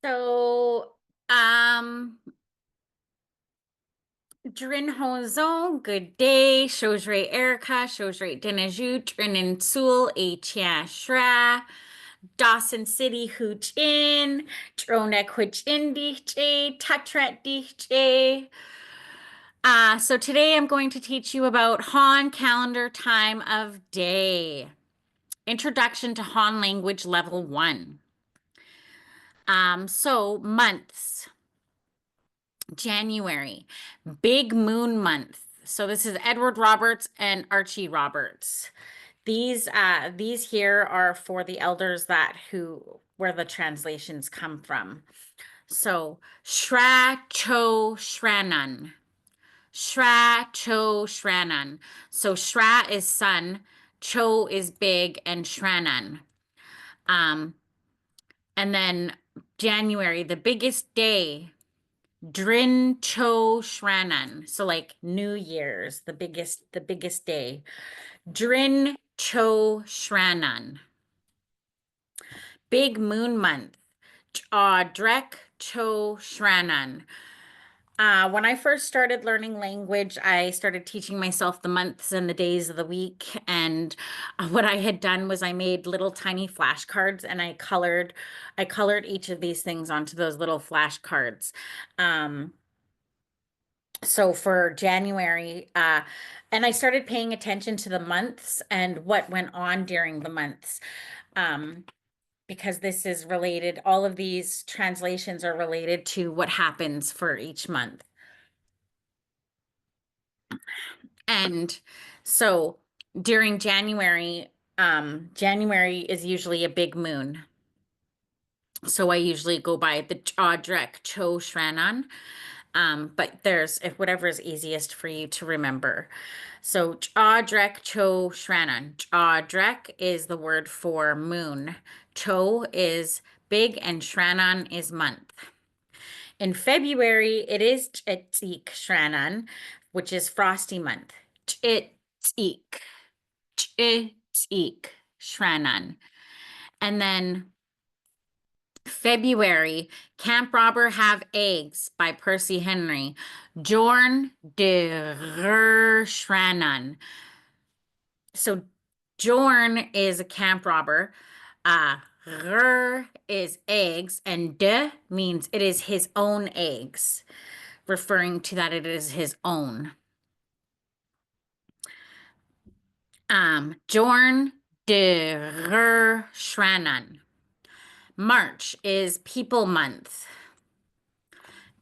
So, um, Drin Hozo, good day. Shojre Erica, Shojre Dinaju, Drinan Sul, Chia Shra, Dawson City Hooch In, Dronek Hooch In DJ, Tutret DJ. So today I'm going to teach you about Han calendar time of day. Introduction to Han language level 1. So months. January, big moon month. So this is Edward Roberts and Archie Roberts. These here are for the elders where the translations come from. So Shra Cho Shranan. Shra Cho Shranan. So Shra is sun, Cho is big, and Shranan. And then January, the biggest day. Drin Cho Shranan. So like New Year's, the biggest day. Drin Cho Shranan. Big Moon Month. Drek Cho Shranan. When I first started learning language, I started teaching myself the months and the days of the week. And what I had done was I made little tiny flashcards and I colored each of these things onto those little flashcards. So for January, and I started paying attention to the months and what went on during the months, because this is related, all of these translations are related to what happens for each month. And so during January, January is usually a big moon. So I usually go by the Jodrek Cho Shranan. But if whatever is easiest for you to remember. So Jodrek Cho Shranan. Jodrek is the word for moon. Cho is big and Shranan is month. In February, it is Ch'etik Shranan, which is frosty month. Ch'etik. Ch'etik Shranan. And then February, Camp Robber Have Eggs by Percy Henry. Jorn de Shranan. So Jorn is a camp robber. Is eggs, and de means it is his own eggs, referring to that it is his own. Jorn de Shranan. March is People Month.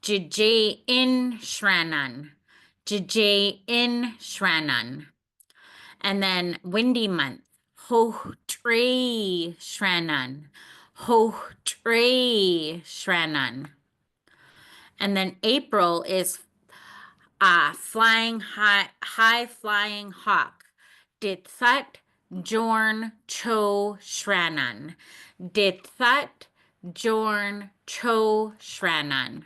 Jj in Shranan. Jj in Shranan. And then Windy Month. Ho tre Shranan. Ho tre Shranan. And then April is flying high flying hawk. Dithut Jorn Cho Shranan. Dithut Jorn Cho Shranan.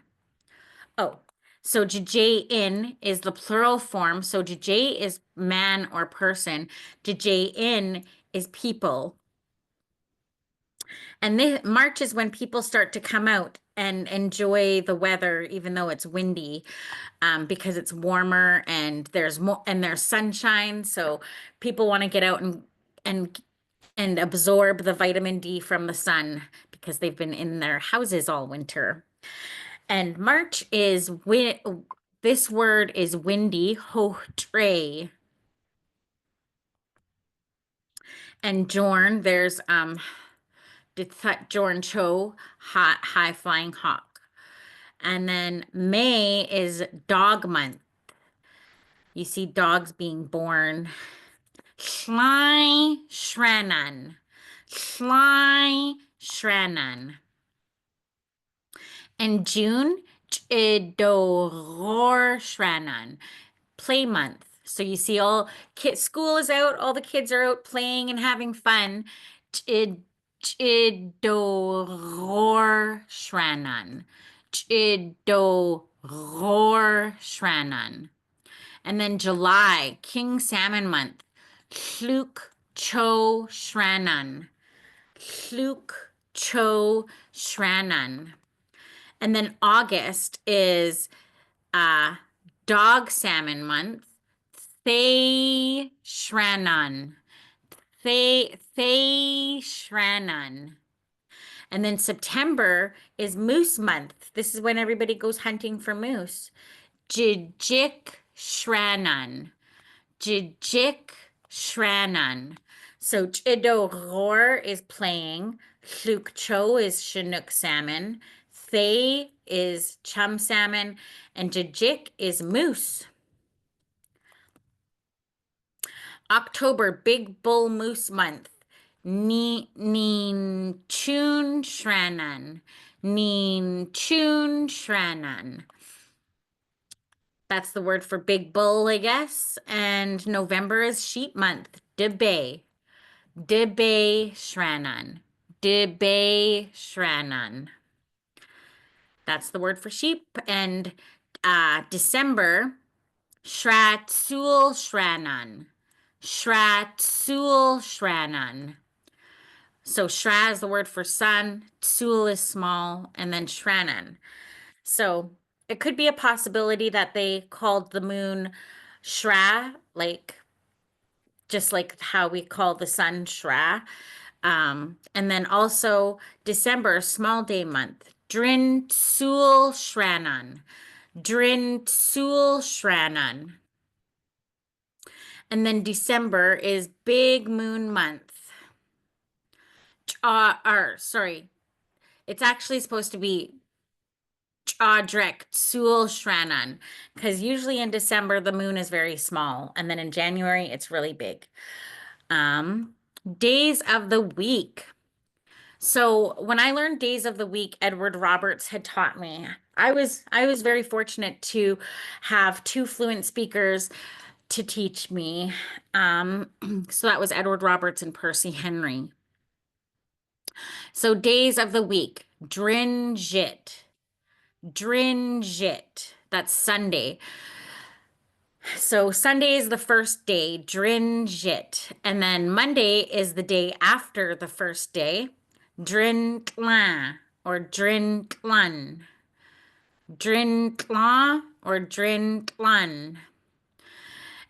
Oh, so in is the plural form. So is man or person. in is people. And March is when people start to come out and enjoy the weather, even though it's windy, because it's warmer and there's sunshine. So people want to get out and absorb the vitamin D from the sun because they've been in their houses all winter. And March is this word is windy, ho tre. And Jorn, there's Jorn Cho, high flying hawk. And then May is dog month. You see dogs being born. Sly Shranan. Sly Shranan. And June, Idor Shranan. Play month. So you see school is out, all the kids are out playing and having fun. Idor Shranan. Idor Shranan. And then July, King Salmon month. Lluk Cho Shranan. Lluk Cho Shranan. And then August is dog salmon month. Thay Shranan. Thay Shranan. And then September is moose month. This is when everybody goes hunting for moose. Jijik Shranan. Jijik Shranan. So Chido Roar is playing. Lluk Cho is Chinook salmon. Thay is chum salmon. And Jijik is moose. October, Big Bull Moose Month. Neen Chun Shranan. Neen Chun Shranan. That's the word for big bull, I guess. And November is sheep month. Debe. Debe Shranan. Debe Shranan. That's the word for sheep. And December, Shratsul Shranan. Shratsul Shranan. So Shra is the word for sun, Tsul is small, and then Shranan. So it could be a possibility that they called the moon Shra, like just like how we call the sun Shra. And then also December, small day month. Drin Tsul Shranan. Drin Tsul Shranan. And then December is big moon month. Sorry. It's actually supposed to be Chadrek Tsul Shranan, because usually in December the moon is very small, and then in January it's really big. Days of the week. So when I learned days of the week, Edward Roberts had taught me. I was very fortunate to have two fluent speakers to teach me. So that was Edward Roberts and Percy Henry. So days of the week, Drinjit. Drinjit. That's Sunday. So Sunday is the first day, Drinjit. And then Monday is the day after the first day, Drintlan or Drintlan. Drintlan or Drintlan.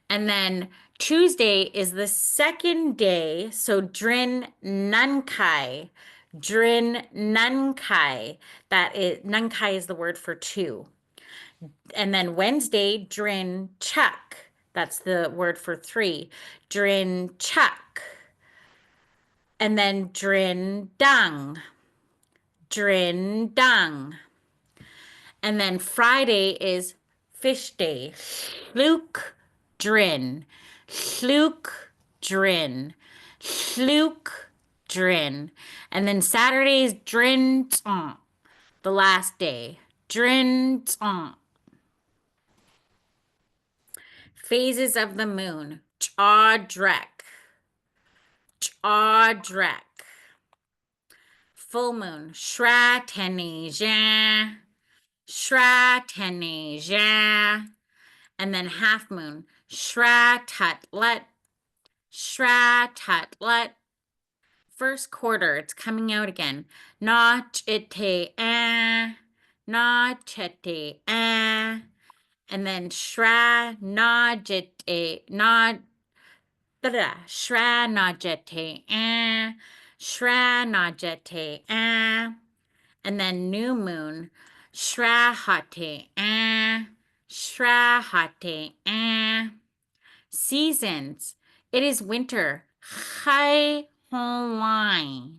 And then Tuesday is the second day, so Drin Nunkai. Drin Nunkai. Nunkai is the word for two. And then Wednesday, Drin Chuck. That's the word for three. Drin Chuck. And then Drin Dung. Drin Dung. And then Friday is fish day. Luke Drin. Luke Drin. Luke Drin. And then Saturday is Drin Tsong, the last day. Drin Tsong. Phases of the moon. Chadrek. Chadrek. Full moon. Shrateneja. Shrateneja. And then half moon. Shratatlet. Shratatlet. First quarter, it's coming out again. Nachite Nachite and then Shra Najite Nod Shra Najite Shra Najite and then new moon Shra Hate Shra Hate Seasons. It is winter. Hai Honlai.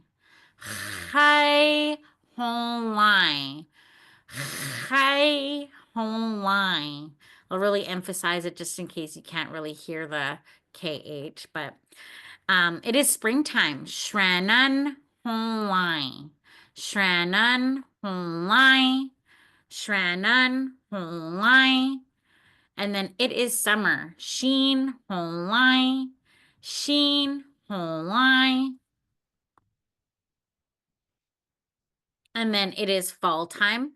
Hai Honlai. Hai Honlai. I'll really emphasize it just in case you can't really hear the KH, but it is springtime. Shranan Honlai. Shranan Honlai. Shranan Honlai. And then it is summer. Sheen Honlai. Sheen Honlai. And then it is fall time.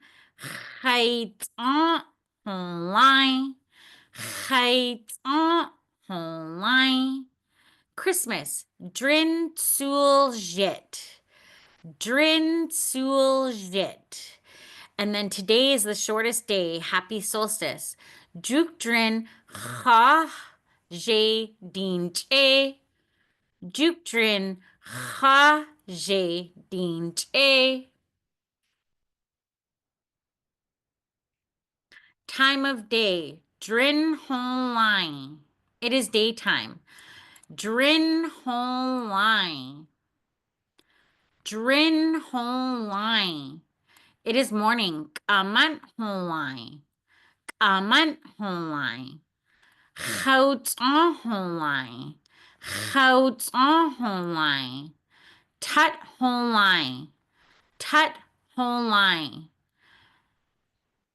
Chaitan Honlai. Chaitan Honlai. Christmas. Drin Tsul Jit. Drin Tsul Jit. And then today is the shortest day. Happy solstice. Juk drin ha je din che. Juk drin ha je din che. Time of day. Drin hon line. It is daytime. Drin hon line. Drin hon line. It is morning. Kaman hon line. Kaman hon line. Goud on hon line. Goud on hon line. Tut hon line. Tut hon line.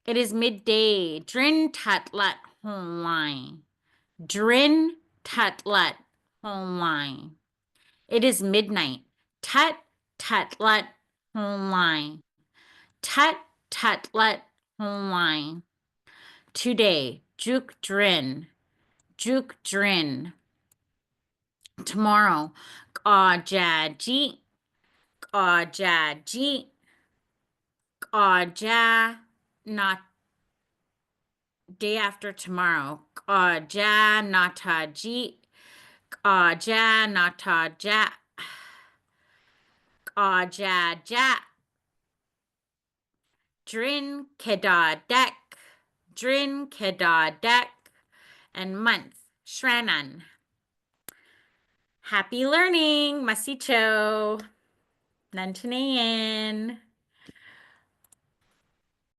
It is midday. Drin tut lut hon line. Drin tut lut hon line. It is midnight. Tut tut lut hon line. Tut tut lut hon line. Today. Juk drin. Juk drin. Tomorrow. Kajaji. Kajaji. Kaja. Not day after tomorrow. Kaja nataji. Kaja nataja. Kajaja. Drin kedadek. Drin kedadek. And month. Shranan. Happy learning. Masicho. Nantanayan.